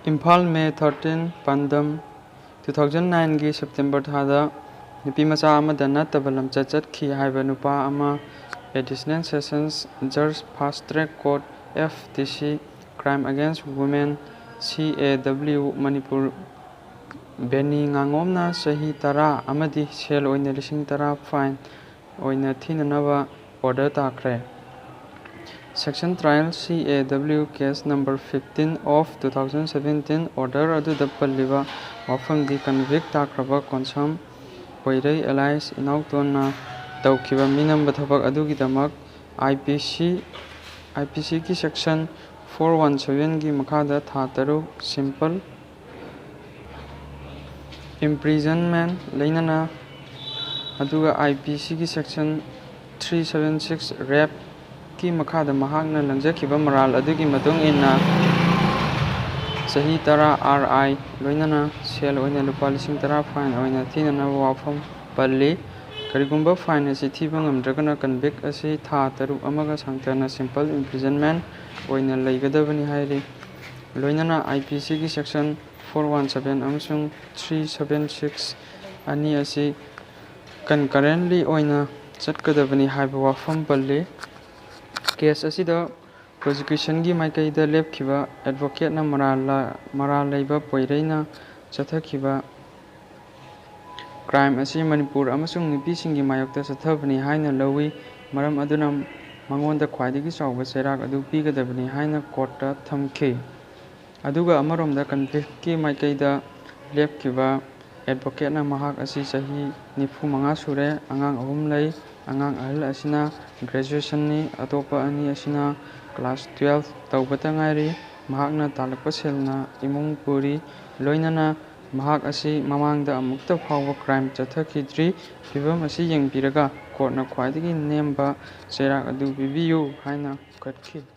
Imphal May 13 Pandam 2009 gi September thada nupi macha amada nattaba lamcha chatkhi haiba nupa ama additional sessions judge fast track court FTC crime against women CAW Manipur Beni ngangomna Chahi tara amadi sel oina lising tara fine oina thinanaba order takre. Section Trial CAW Case number 15 of 2017 order adu dappaliba wafam di convict takraba konsam poirei allies inautona taukiba minamba thabak adu gidamak IPC ki section 417 gi makhada thataru simple imprisonment leinana aduga IPC ki section 376 rape ki makhada mahakna langjakhiba maral adugi matung inna Chahi tara RI loinana sel oina lupa lising tara fine oina thinana wafam palli karigumba fine asi thiba ngamdragana convict asi tha taru amaga sangtana simple imprisonment oina leigadabani hairi loinana IPC ki section 417 amasung 376 ani asi concurrently oina chatkadabani haiba wafam palli case asida prosecution gi maikaida lepkhiba advocate na maral leiba poireina chathakhiba crime asi Manipur amasung nupi singi mayokta chathabani haina lawi maram aduna mangonda khwaidagi chawba serak adu pigadabani haina court ta thamkhi aduga amaromda convict ki maikaida lepkhiba advocate na mahak asi Chahi 95 sure angang ahum lei angang ahal asina graduation ni atopa ani asina class 12 taubata ngairi mahakna talakpa selna imung puri loinana mahak asi mamangda amukta phawba crime chathakidri fibam asi yengbiraga court na khwaidagi nemba serak adu bibiyu haina katkhi